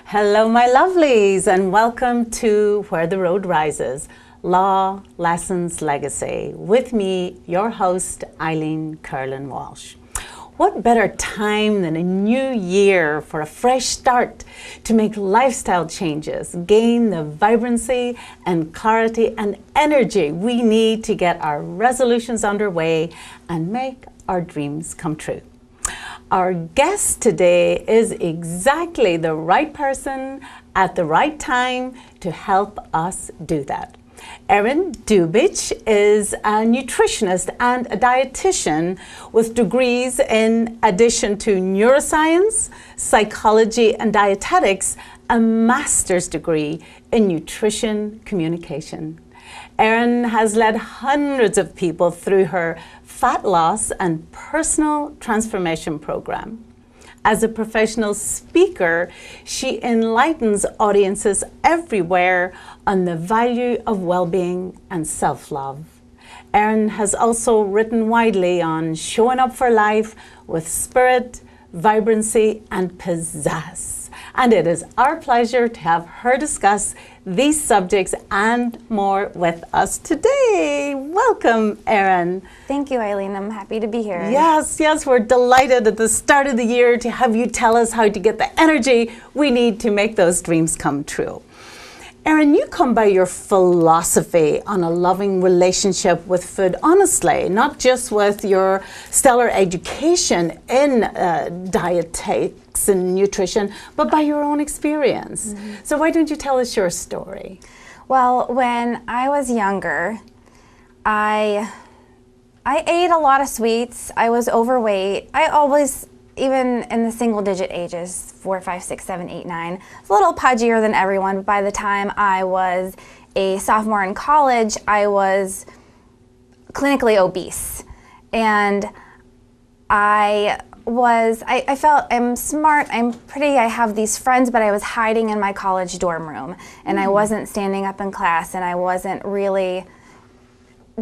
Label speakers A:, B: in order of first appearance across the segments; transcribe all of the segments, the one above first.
A: Hello, my lovelies, and welcome to Where the Road Rises, Law, Lessons, Legacy, with me, your host, Eileen Curlin-Walsh. What better time than a new year for a fresh start to make lifestyle changes, gain the vibrancy and clarity and energy we need to get our resolutions underway and make our dreams come true. Our guest today is exactly the right person at the right time to help us do that. Erin Dubich is a nutritionist and a dietitian with degrees in addition to neuroscience, psychology, and dietetics, a master's degree in nutrition communication. Erin has led hundreds of people through her fat loss and personal transformation program. As a professional speaker, she enlightens audiences everywhere on the value of well-being and self-love. Erin has also written widely on showing up for life with spirit, vibrancy, and pizzazz. And it is our pleasure to have her discuss these subjects and more with us today. Welcome, Erin.
B: Thank you, Eileen. I'm happy to be here.
A: Yes, we're delighted at the start of the year to have you tell us how to get the energy we need to make those dreams come true. Erin, you come by your philosophy on a loving relationship with food, honestly, not just with your stellar education in dietetics and nutrition, but by your own experience. Mm-hmm. So why don't you tell us your story?
B: Well, when I was younger, I ate a lot of sweets. I was overweight. I always, even in the single digit ages, 4, 5, 6, 7, 8, 9, a little pudgier than everyone. But by the time I was a sophomore in college, I was clinically obese. And I felt I'm smart, I'm pretty, I have these friends, but I was hiding in my college dorm room. And I wasn't standing up in class, and I wasn't really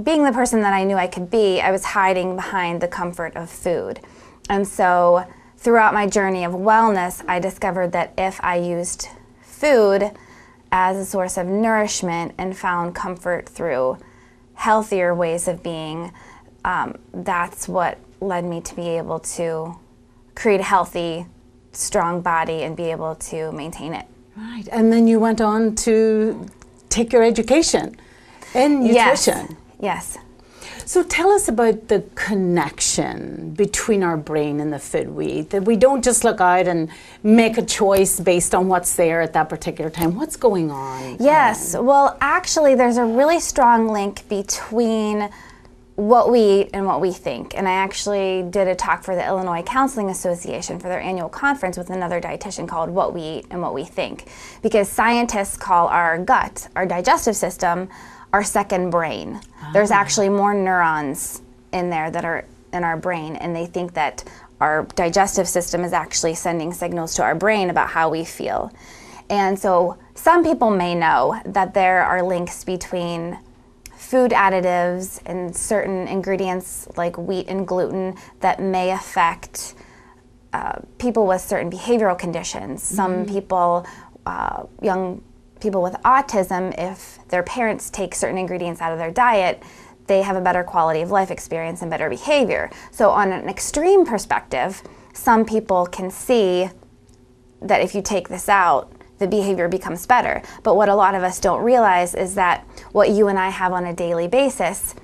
B: being the person that I knew I could be. I was hiding behind the comfort of food. And so throughout my journey of wellness, I discovered that if I used food as a source of nourishment and found comfort through healthier ways of being, that's what led me to be able to create a healthy, strong body and be able to maintain it.
A: Right, and then you went on to take your education in nutrition.
B: Yes.
A: So tell us about the connection between our brain and the food we eat, that we don't just look out and make a choice based on what's there at that particular time. What's going on?
B: Yes, well, actually, there's a really strong link between what we eat and what we think. And I actually did a talk for the Illinois Counseling Association for their annual conference with another dietitian called What We Eat and What We Think. Because scientists call our gut, our digestive system, our second brain. There's actually more neurons in there that are in our brain, and they think that our digestive system is actually sending signals to our brain about how we feel. And so some people may know that there are links between food additives and certain ingredients like wheat and gluten that may affect people with certain behavioral conditions. Some people, young people with autism, if their parents take certain ingredients out of their diet, they have a better quality of life experience and better behavior. So on an extreme perspective, some people can see that if you take this out, the behavior becomes better. But what a lot of us don't realize is that what you and I have on a daily basis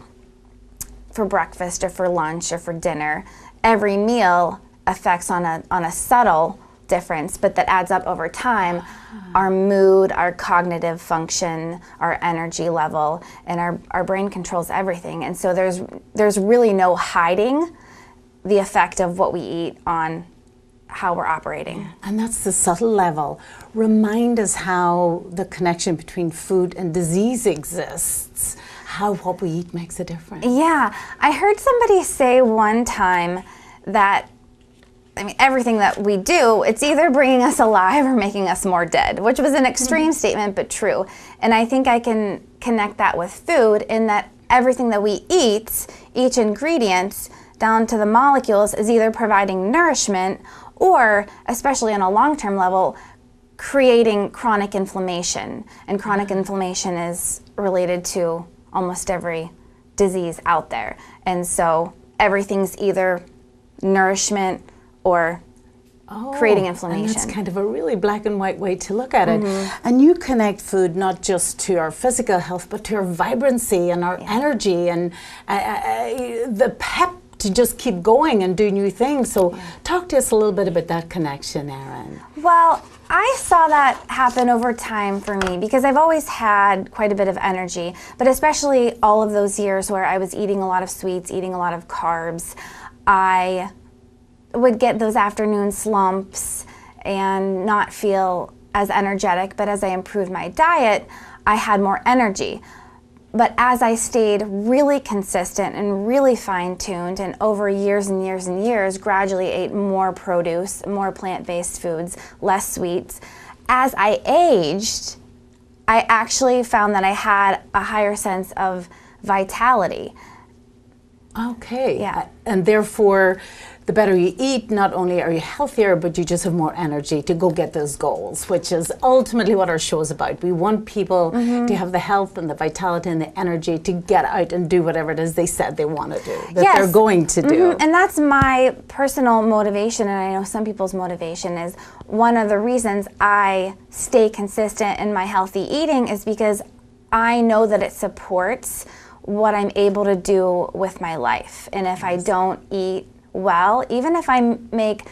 B: for breakfast or for lunch or for dinner, every meal affects on a subtle difference, but that adds up over time, our mood, our cognitive function, our energy level, and our brain controls everything. And so there's really no hiding the effect of what we eat on how we're operating.
A: And that's the subtle level. Remind us how the connection between food and disease exists, how what we eat makes a difference.
B: Yeah, I heard somebody say one time that everything that we do, it's either bringing us alive or making us more dead, which was an extreme statement, but true. And I think I can connect that with food in that everything that we eat, each ingredient, down to the molecules, is either providing nourishment or, especially on a long-term level, creating chronic inflammation. And chronic inflammation is related to almost every disease out there. And so everything's either nourishment or creating inflammation.
A: And that's kind of a really black and white way to look at it. And you connect food not just to our physical health, but to our vibrancy and our energy and the pep to just keep going and do new things. So talk to us a little bit about that connection, Erin.
B: Well, I saw that happen over time for me because I've always had quite a bit of energy, but especially all of those years where I was eating a lot of sweets, eating a lot of carbs, I would get those afternoon slumps and not feel as energetic. But as I improved my diet, I had more energy. But as I stayed really consistent and really fine-tuned, and over years and years and years, gradually ate more produce, more plant-based foods, less sweets, as I aged, I actually found that I had a higher sense of vitality.
A: Okay.
B: Yeah.
A: And therefore, the better you eat, not only are you healthier, but you just have more energy to go get those goals, which is ultimately what our show is about. We want people to have the health and the vitality and the energy to get out and do whatever it is they said they want to do, that they're going to do.
B: And that's my personal motivation, and I know some people's motivation is one of the reasons I stay consistent in my healthy eating is because I know that it supports what I'm able to do with my life. And if I don't eat well, even if I make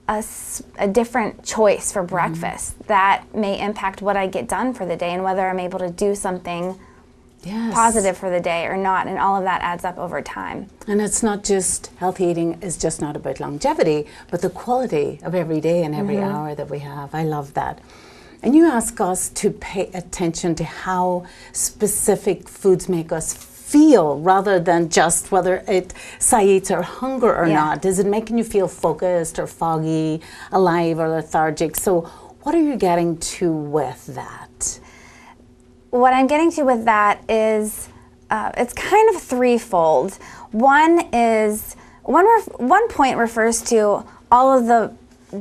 B: a different choice for breakfast, that may impact what I get done for the day and whether I'm able to do something positive for the day or not, and all of that adds up over time.
A: And it's not just, healthy eating is just not about longevity, but the quality of every day and every hour that we have. I love that. And you ask us to pay attention to how specific foods make us feel rather than just whether it satiates our hunger or not. Is it making you feel focused or foggy, alive or lethargic? So what are you getting to with that?
B: What I'm getting to with that is it's kind of threefold. One point refers to all of the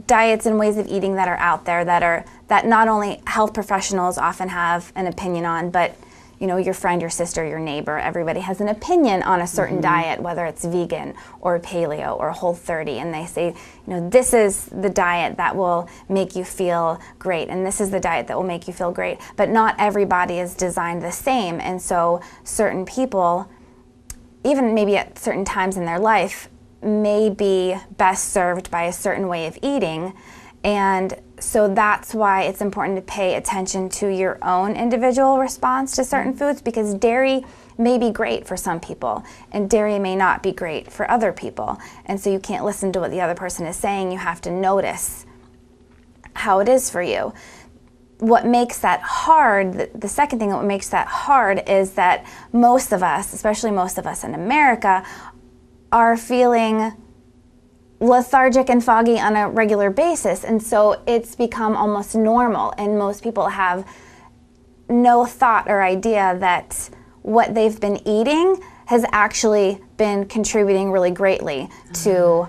B: diets and ways of eating that are out there that not only health professionals often have an opinion on, but you know, your friend, your sister, your neighbor, everybody has an opinion on a certain diet, whether it's vegan or paleo or Whole30, and they say, you know, this is the diet that will make you feel great, and this is the diet that will make you feel great. But not everybody is designed the same, and so certain people, even maybe at certain times in their life, may be best served by a certain way of eating. And so that's why it's important to pay attention to your own individual response to certain foods, because dairy may be great for some people and dairy may not be great for other people. And so you can't listen to what the other person is saying. You have to notice how it is for you. What makes that hard, the second thing that makes that hard is that most of us, especially most of us in America, are feeling lethargic and foggy on a regular basis, and so it's become almost normal, and most people have no thought or idea that what they've been eating has actually been contributing really greatly to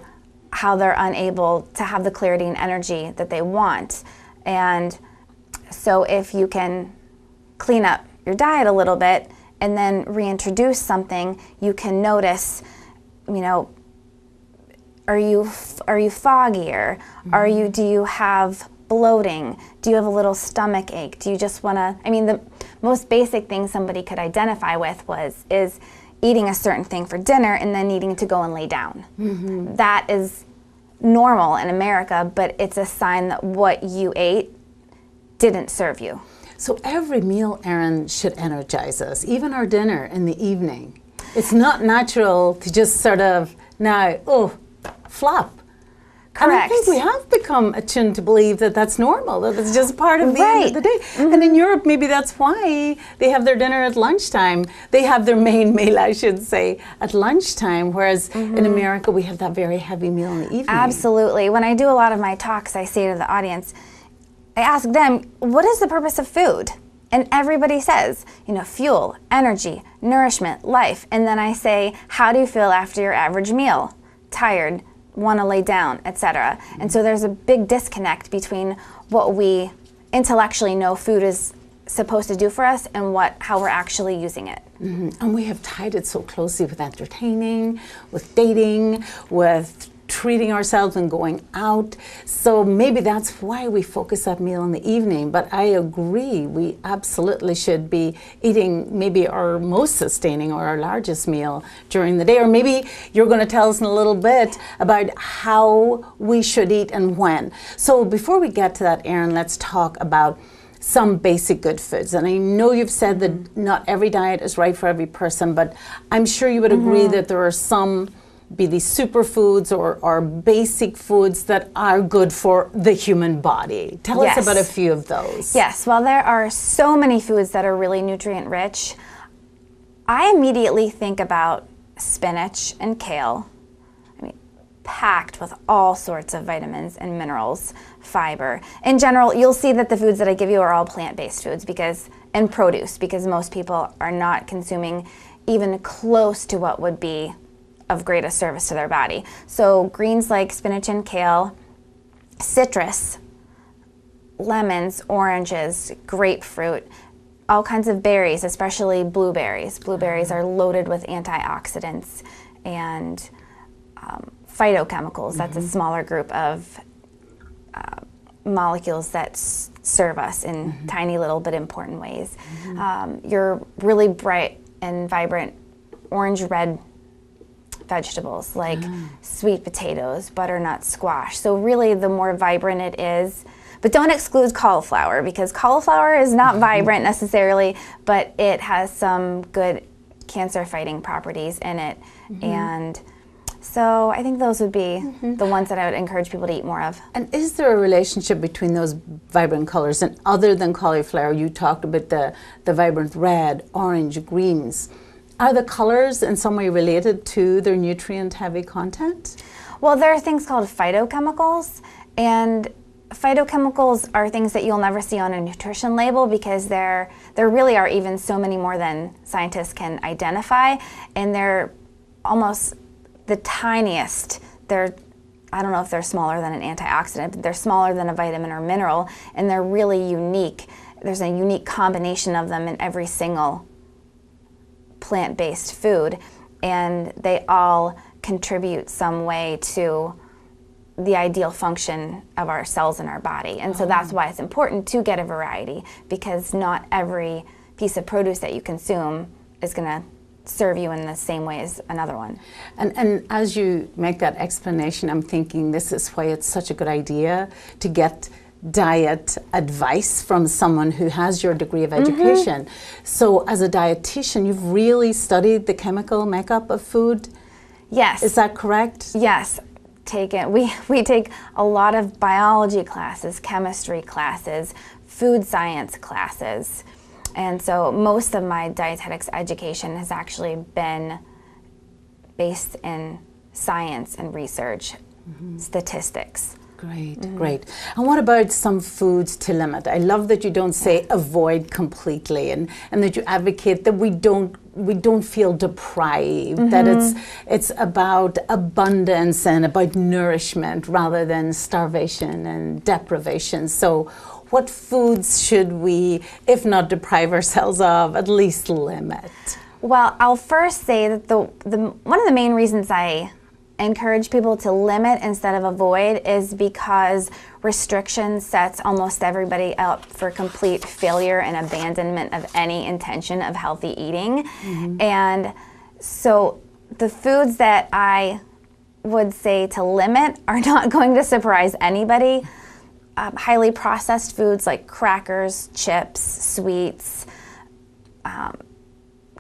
B: how they're unable to have the clarity and energy that they want. And so if you can clean up your diet a little bit and then reintroduce something, you can notice, you know, are you foggier? Do you have bloating? Do you have a little stomach ache? Do you just want to, I mean, the most basic thing somebody could identify with is eating a certain thing for dinner and then needing to go and lay down. That is normal in America, but it's a sign that what you ate didn't serve you.
A: So every meal, Erin, should energize us, even our dinner in the evening. It's not natural to just sort of flop.
B: Correct.
A: And I think we have become attuned to believe that that's normal, that it's just part of the end of the day. And in Europe, maybe that's why they have their dinner at lunchtime. They have their main meal, I should say, at lunchtime, whereas in America, we have that very heavy meal in the evening.
B: Absolutely. When I do a lot of my talks, I say to the audience, I ask them, what is the purpose of food? And everybody says, you know, fuel, energy, nourishment, life. And then I say, how do you feel after your average meal? Tired, want to lay down, etc. And so there's a big disconnect between what we intellectually know food is supposed to do for us and how we're actually using it.
A: And we have tied it so closely with entertaining, with dating, with treating ourselves and going out. So maybe that's why we focus that meal in the evening. But I agree, we absolutely should be eating maybe our most sustaining or our largest meal during the day. Or maybe you're going to tell us in a little bit about how we should eat and when. So before we get to that, Erin, let's talk about some basic good foods. And I know you've said that not every diet is right for every person, but I'm sure you would agree that there are some, be these superfoods or basic foods that are good for the human body. Tell us about a few of those.
B: Yes, well, there are so many foods that are really nutrient rich. I immediately think about spinach and kale. I mean, packed with all sorts of vitamins and minerals, fiber. In general, you'll see that the foods that I give you are all plant-based foods and produce, because most people are not consuming even close to what would be of greatest service to their body. So greens like spinach and kale, citrus, lemons, oranges, grapefruit, all kinds of berries, especially blueberries. Blueberries are loaded with antioxidants and phytochemicals. That's a smaller group of molecules that serve us in tiny little but important ways. Your really bright and vibrant orange-red vegetables like sweet potatoes, butternut squash. So really the more vibrant it is, but don't exclude cauliflower, because cauliflower is not vibrant necessarily, but it has some good cancer fighting properties in it. And so I think those would be the ones that I would encourage people to eat more of.
A: And is there a relationship between those vibrant colors? And other than cauliflower, you talked about the vibrant red, orange, greens. Are the colors in some way related to their nutrient-heavy content?
B: Well, there are things called phytochemicals, and phytochemicals are things that you'll never see on a nutrition label, because there really are even so many more than scientists can identify, and they're almost the tiniest. I don't know if they're smaller than an antioxidant, but they're smaller than a vitamin or mineral, and they're really unique. There's a unique combination of them in every single plant-based food, and they all contribute some way to the ideal function of our cells in our body. And so that's why it's important to get a variety, because not every piece of produce that you consume is going to serve you in the same way as another one.
A: And as you make that explanation, I'm thinking this is why it's such a good idea to get diet advice from someone who has your degree of education. So as a dietitian, you've really studied the chemical makeup of food?
B: Yes.
A: Is that correct?
B: Yes. We take a lot of biology classes, chemistry classes, food science classes. And so most of my dietetics education has actually been based in science and research, statistics.
A: Great, great. And what about some foods to limit? I love that you don't say avoid completely, and that you advocate that we don't feel deprived, that it's about abundance and about nourishment rather than starvation and deprivation. So what foods should we, if not deprive ourselves of, at least limit?
B: Well, I'll first say that one of the main reasons I encourage people to limit instead of avoid is because restriction sets almost everybody up for complete failure and abandonment of any intention of healthy eating. And so the foods that I would say to limit are not going to surprise anybody. Highly processed foods like crackers, chips, sweets,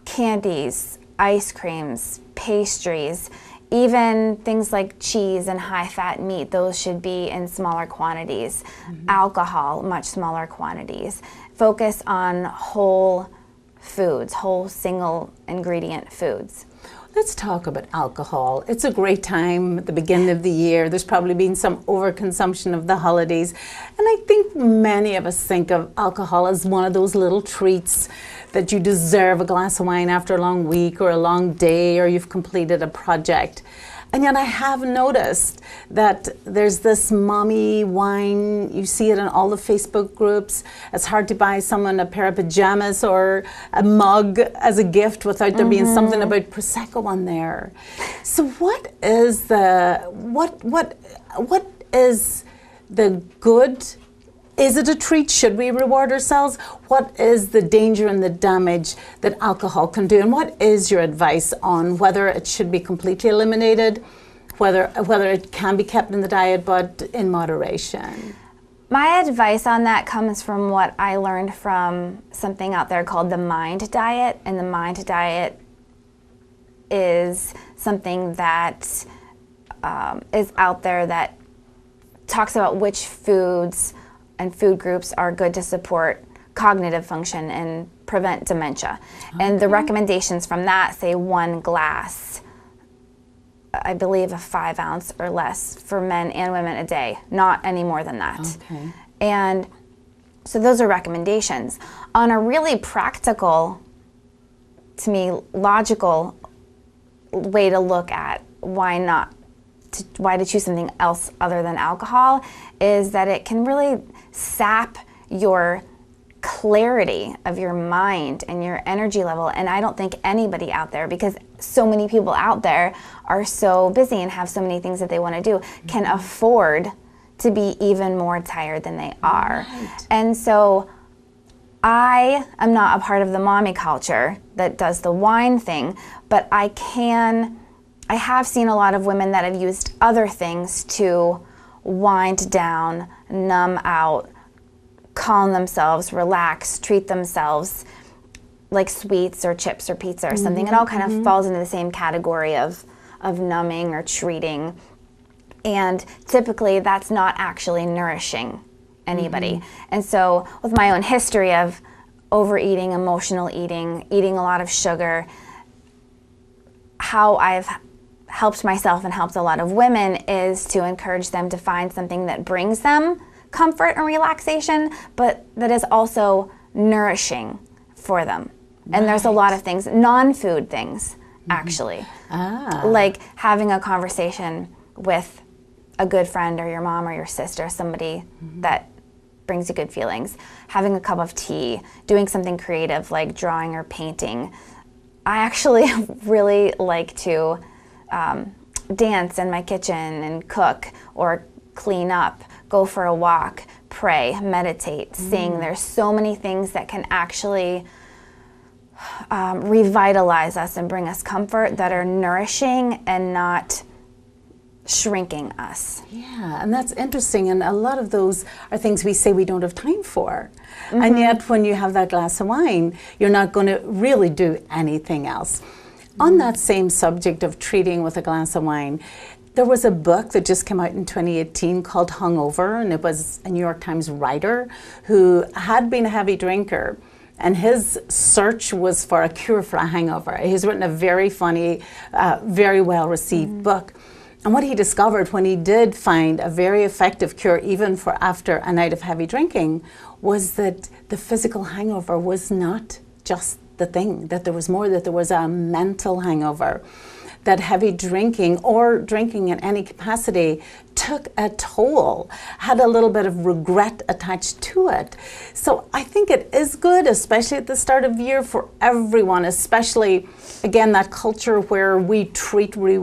B: candies, ice creams, pastries, even things like cheese and high-fat meat, those should be in smaller quantities. Alcohol, much smaller quantities. Focus on whole foods, whole single ingredient foods.
A: Let's talk about alcohol. It's a great time at the beginning of the year. There's probably been some overconsumption of the holidays. And I think many of us think of alcohol as one of those little treats that you deserve a glass of wine after a long week or a long day, or you've completed a project. And yet I have noticed that there's this mommy wine. You see it in all the Facebook groups. It's hard to buy someone a pair of pajamas or a mug as a gift without there being something about Prosecco on there. So what is the good? Is it a treat? Should we reward ourselves? What is the danger and the damage that alcohol can do? And what is your advice on whether it should be completely eliminated, whether it can be kept in the diet, but in moderation?
B: My advice on that comes from what I learned from something out there called the Mind Diet. And the Mind Diet is something that is out there that talks about which foods and food groups are good to support cognitive function and prevent dementia. Okay. And the recommendations from that say 1 glass, I believe a 5 ounce or less for men and women a day, not any more than that.
A: Okay.
B: And so those are recommendations. On a really practical, to me, logical way to look at why to choose something else other than alcohol is that it can really sap your clarity of your mind and your energy level. And I don't think anybody out there, because so many people out there are so busy and have so many things that they want to do, can afford to be even more tired than they are. Right. And so I am not a part of the mommy culture that does the wine thing, but I have seen a lot of women that have used other things to wind down, numb out, calm themselves, relax, treat themselves, like sweets or chips or pizza or something. It all kind of falls into the same category of numbing or treating. And typically that's not actually nourishing anybody. And so with my own history of overeating, emotional eating, eating a lot of sugar, how I've helped myself and helped a lot of women is to encourage them to find something that brings them comfort and relaxation, but that is also nourishing for them. Right. And there's a lot of things, non-food things, actually. Like having a conversation with a good friend or your mom or your sister, somebody that brings you good feelings, having a cup of tea, doing something creative like drawing or painting. I actually really like to dance in my kitchen and cook or clean up, go for a walk, pray, meditate, sing. There's so many things that can actually revitalize us and bring us comfort that are nourishing and not shrinking us.
A: Yeah, and that's interesting. And a lot of those are things we say we don't have time for. And yet when you have that glass of wine, you're not going to really do anything else. On that same subject of treating with a glass of wine, there was a book that just came out in 2018 called Hungover, and it was a New York Times writer who had been a heavy drinker, and his search was for a cure for a hangover. He's written a very funny, very well-received book. And what he discovered when he did find a very effective cure, even for after a night of heavy drinking, was that the physical hangover was not just the thing, that there was more, that there was a mental hangover, that heavy drinking or drinking in any capacity took a toll, had a little bit of regret attached to it. So I think it is good, especially at the start of the year, for everyone, especially, again, that culture where we treat, we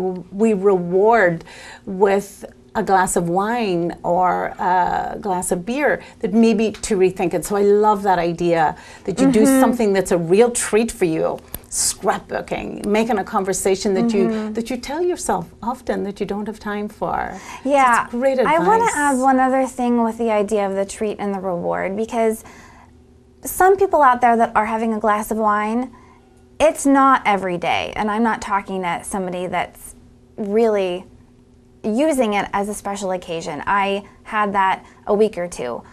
A: reward with a glass of wine or a glass of beer, that maybe to rethink it. So I love that idea that you do something that's a real treat for you. Scrapbooking, making a conversation that you tell yourself often that you don't have time for.
B: Yeah,
A: that's great advice.
B: I want to add one other thing with the idea of the treat and the reward, because some people out there that are having a glass of wine, it's not every day. And I'm not talking to somebody that's really using it as a special occasion. I had that a week or two.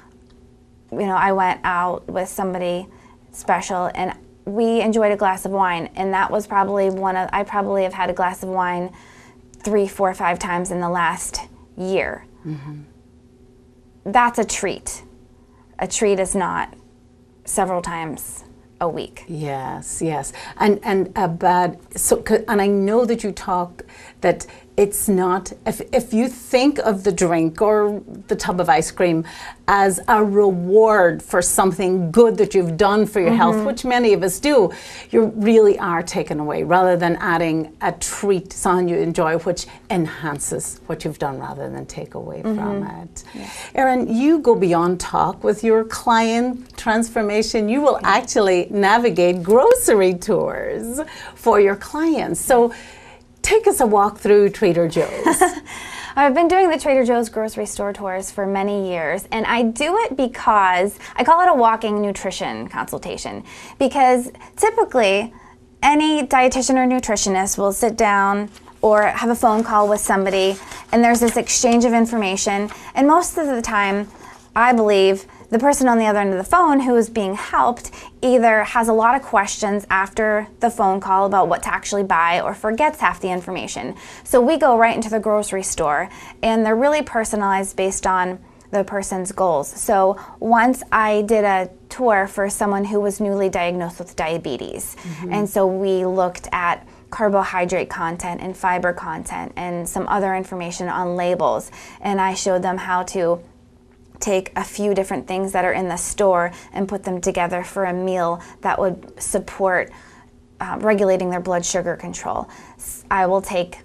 B: You know, I went out with somebody special and we enjoyed a glass of wine, and that was probably I probably have had a glass of wine 3, 4, 5 times in the last year. That's a treat. A treat is not several times a week.
A: Yes, yes. And a bad, and I know that you talk that it's not, if you think of the drink or the tub of ice cream as a reward for something good that you've done for your health, which many of us do, you really are taken away rather than adding a treat, something you enjoy, which enhances what you've done rather than take away from it. Yes. Erin, you go beyond talk with your client transformation. You will actually navigate grocery tours for your clients. So take us a walk through Trader Joe's.
B: I've been doing the Trader Joe's grocery store tours for many years, and I do it because I call it a walking nutrition consultation, because typically any dietitian or nutritionist will sit down or have a phone call with somebody, and there's this exchange of information, and most of the time, I believe, the person on the other end of the phone who is being helped either has a lot of questions after the phone call about what to actually buy or forgets half the information. So we go right into the grocery store, and they're really personalized based on the person's goals. So once I did a tour for someone who was newly diagnosed with diabetes, and so we looked at carbohydrate content and fiber content and some other information on labels, and I showed them how to take a few different things that are in the store and put them together for a meal that would support regulating their blood sugar control. I will take,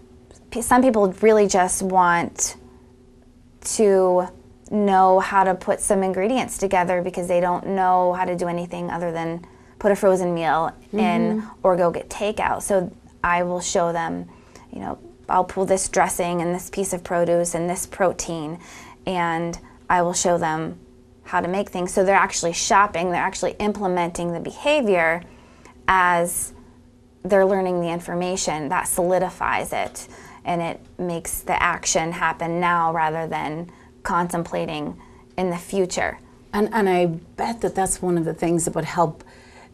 B: some people really just want to know how to put some ingredients together because they don't know how to do anything other than put a frozen meal in or go get takeout. So I will show them, you know, I'll pull this dressing and this piece of produce and this protein, and I will show them how to make things. So they're actually shopping, they're actually implementing the behavior as they're learning the information. That solidifies it, and it makes the action happen now rather than contemplating in the future.
A: And I bet that that's one of the things that would help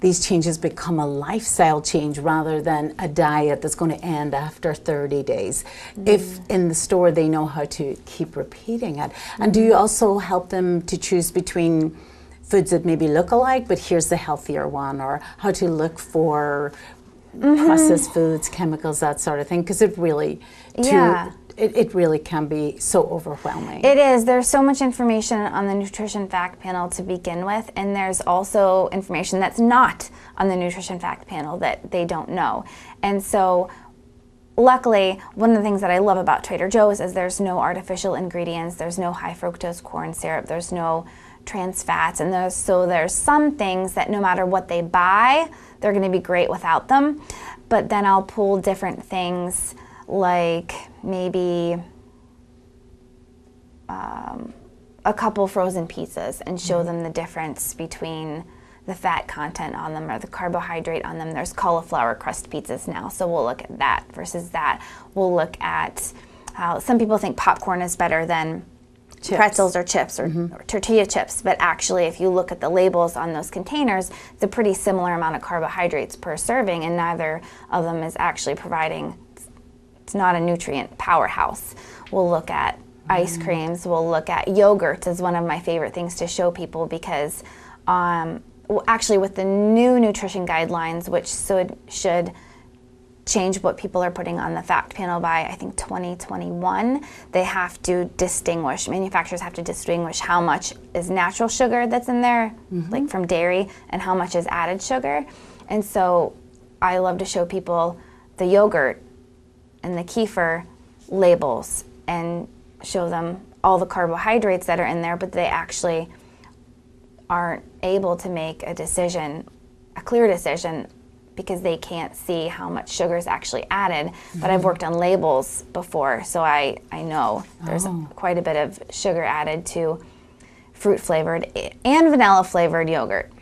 A: these changes become a lifestyle change rather than a diet that's going to end after 30 days. If in the store they know how to keep repeating it. And do you also help them to choose between foods that maybe look alike, but here's the healthier one, or how to look for processed foods, chemicals, that sort of thing? Because it really, it really can be so overwhelming.
B: It is. There's so much information on the nutrition fact panel to begin with, and there's also information that's not on the nutrition fact panel that they don't know. And so luckily, one of the things that I love about Trader Joe's is there's no artificial ingredients, there's no high fructose corn syrup, there's no trans fats, and there's some things that no matter what they buy, they're going to be great without them. But then I'll pull different things like maybe a couple frozen pizzas and show them the difference between the fat content on them or the carbohydrate on them. There's cauliflower crust pizzas now, so we'll look at that versus that. We'll look at how some people think popcorn is better than pretzels or chips or tortilla chips, but actually if you look at the labels on those containers, it's a pretty similar amount of carbohydrates per serving, and neither of them is actually providing, it's not a nutrient powerhouse. We'll look at ice creams, we'll look at yogurts as one of my favorite things to show people because actually with the new nutrition guidelines, which should change what people are putting on the fact panel by, I think, 2021, they have to distinguish, manufacturers have to distinguish how much is natural sugar that's in there, like from dairy, and how much is added sugar. And so I love to show people the yogurt and the kefir labels and show them all the carbohydrates that are in there, but they actually aren't able to make a decision, a clear decision, because they can't see how much sugar is actually added. But I've worked on labels before, so I know there's quite a bit of sugar added to fruit flavored and vanilla flavored yogurt.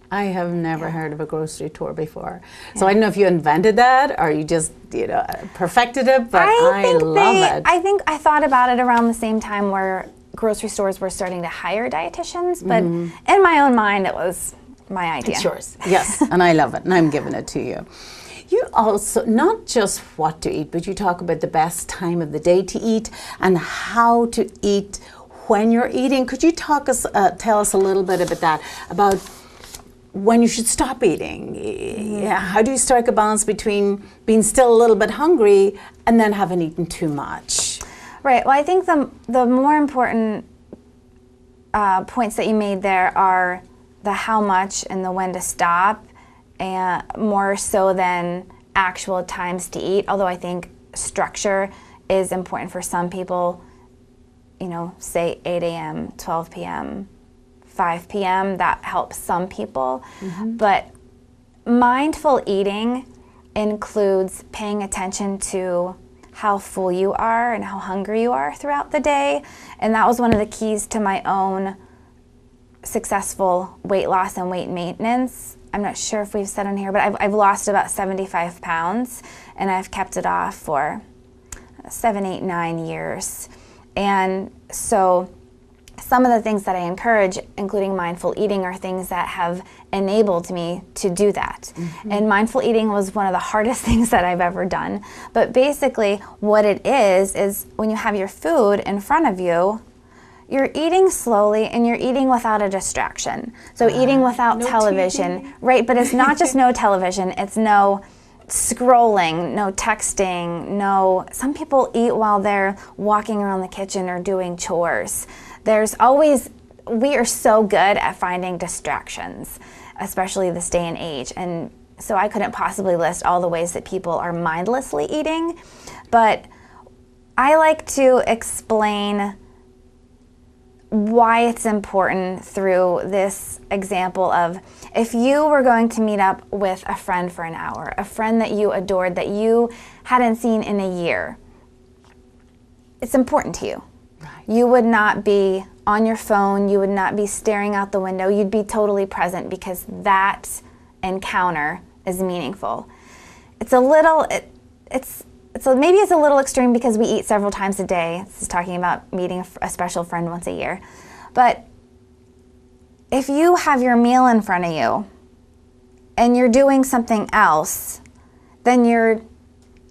A: I have never heard of a grocery tour before. So I don't know if you invented that or you just, perfected it, but I love it.
B: I think I thought about it around the same time where grocery stores were starting to hire dietitians, but in my own mind it was my idea.
A: It's yours, yes, and I love it, and I'm giving it to you. You also, not just what to eat, but you talk about the best time of the day to eat and how to eat when you're eating. Could you tell us a little bit about that, about when you should stop eating. Yeah, how do you strike a balance between being still a little bit hungry and then haven't eaten too much?
B: Right. Well, I think the more important points that you made there are the how much and the when to stop, and more so than actual times to eat. Although I think structure is important for some people. You know, say 8 a.m., 12 p.m., 5 p.m. That helps some people. But mindful eating includes paying attention to how full you are and how hungry you are throughout the day. And that was one of the keys to my own successful weight loss and weight maintenance. I'm not sure if we've said on here, but I've lost about 75 pounds, and I've kept it off for 7, 8, 9 years. And so some of the things that I encourage, including mindful eating, are things that have enabled me to do that. And mindful eating was one of the hardest things that I've ever done. But basically what it is when you have your food in front of you, you're eating slowly and you're eating without a distraction. So eating without
A: no
B: television,
A: TV.
B: right? But it's not just no television, it's no scrolling, no texting, no, some people eat while they're walking around the kitchen or doing chores. There's always, we are so good at finding distractions, especially this day and age. And so I couldn't possibly list all the ways that people are mindlessly eating, but I like to explain why it's important through this example of, if you were going to meet up with a friend for an hour, a friend that you adored, that you hadn't seen in a year, it's important to you.
A: Right.
B: You would not be on your phone, you would not be staring out the window, you'd be totally present because that encounter is meaningful. It's a little, maybe it's a little extreme because we eat several times a day. This is talking about meeting a special friend once a year. But if you have your meal in front of you and you're doing something else, then you're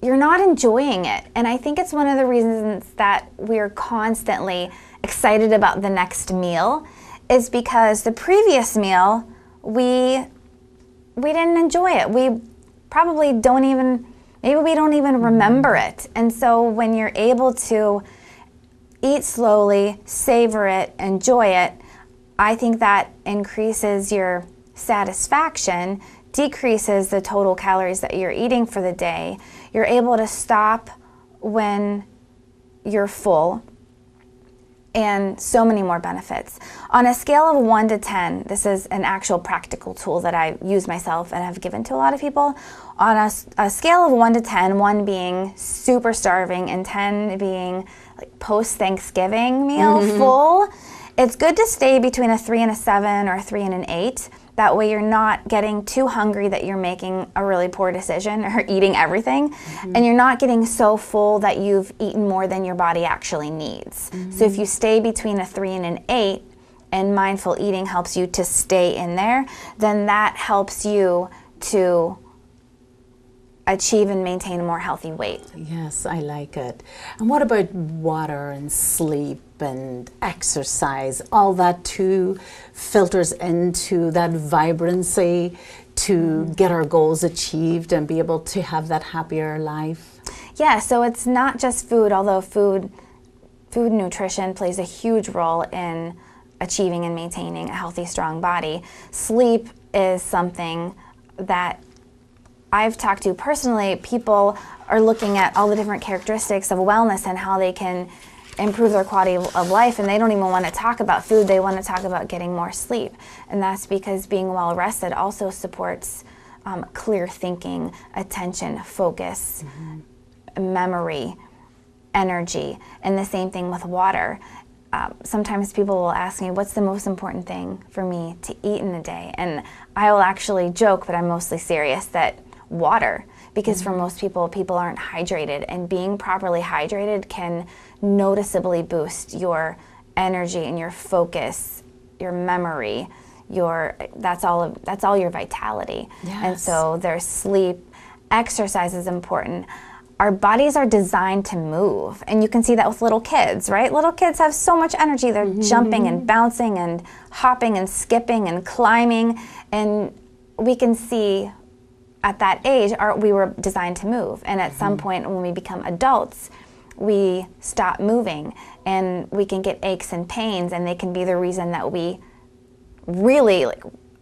B: not enjoying it. And I think it's one of the reasons that we're constantly excited about the next meal is because the previous meal, we didn't enjoy it. We probably don't even, maybe we don't even remember it. And so when you're able to eat slowly, savor it, enjoy it, I think that increases your satisfaction, decreases the total calories that you're eating for the day. You're able to stop when you're full, and so many more benefits. On a scale of 1 to 10, this is an actual practical tool that I use myself and have given to a lot of people. On a scale of 1 to 10, 1 being super starving and 10 being like post-Thanksgiving meal full, it's good to stay between a 3 and a 7 or a 3 and an 8. That way you're not getting too hungry that you're making a really poor decision or eating everything, and you're not getting so full that you've eaten more than your body actually needs. So if you stay between a 3 and an 8, and mindful eating helps you to stay in there, then that helps you to achieve and maintain a more healthy weight.
A: Yes, I like it. And what about water and sleep and exercise? All that too filters into that vibrancy to get our goals achieved and be able to have that happier life.
B: Yeah, so it's not just food, although food nutrition plays a huge role in achieving and maintaining a healthy, strong body. Sleep is something that I've talked to personally. People are looking at all the different characteristics of wellness and how they can improve their quality of life, and they don't even want to talk about food. They want to talk about getting more sleep, and that's because being well rested also supports clear thinking, attention, focus, memory, energy, and the same thing with water. Sometimes people will ask me, what's the most important thing for me to eat in a day? And I will actually joke, but I'm mostly serious, that water, because for most people aren't hydrated, and being properly hydrated can noticeably boost your energy and your focus, your memory, that's all your vitality.
A: Yes.
B: And so there's sleep. Exercise is important. our bodies are designed to move. And you can see that with little kids, right? Little kids have so much energy. They're jumping and bouncing and hopping and skipping and climbing. And we can see at that age, we were designed to move. And at some point when we become adults, we stop moving and we can get aches and pains, and they can be the reason that we really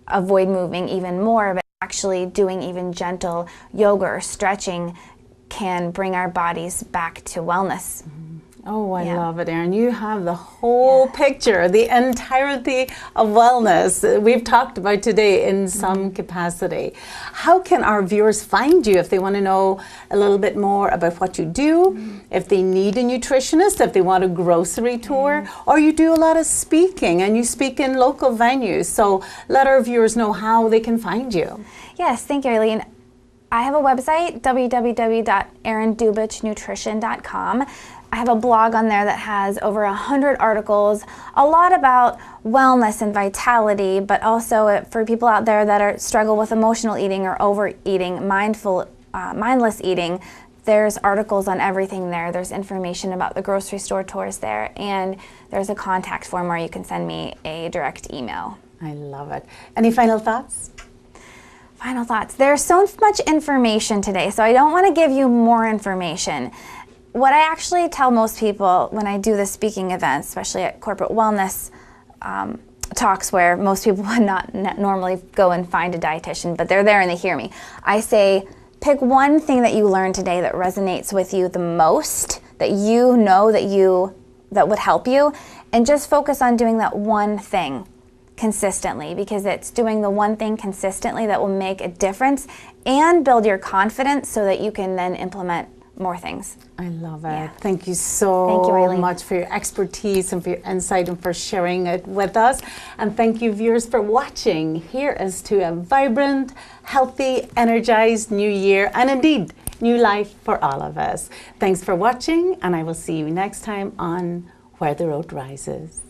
B: avoid moving even more. But actually doing even gentle yoga or stretching can bring our bodies back to wellness.
A: Oh, I love it, Erin. You have the whole picture, the entirety of wellness we've talked about today in some capacity. How can our viewers find you if they want to know a little bit more about what you do, if they need a nutritionist, if they want a grocery tour, or you do a lot of speaking and you speak in local venues? So let our viewers know how they can find you.
B: Yes, thank you, Eileen. I have a website, www.erindubichnutrition.com. I have a blog on there that has over 100 articles, a lot about wellness and vitality, but also for people out there that struggle with emotional eating or overeating, mindless eating. There's articles on everything there. There's information about the grocery store tours there, and there's a contact form where you can send me a direct email.
A: I love it. Any final thoughts?
B: Final thoughts. There's so much information today, so I don't want to give you more information. What I actually tell most people when I do the speaking events, especially at corporate wellness talks where most people would not normally go and find a dietitian, but they're there and they hear me. I say, pick one thing that you learned today that resonates with you the most, that you know that would help you, and just focus on doing that one thing consistently, because it's doing the one thing consistently that will make a difference and build your confidence so that you can then implement more things.
A: I love it.
B: Yeah.
A: Thank you so
B: Eileen.
A: much for your expertise and for your insight and for sharing it with us. And thank you, viewers, for watching. Here is to a vibrant, healthy, energized new year, and indeed, new life for all of us. Thanks for watching, and I will see you next time on Where the Road Rises.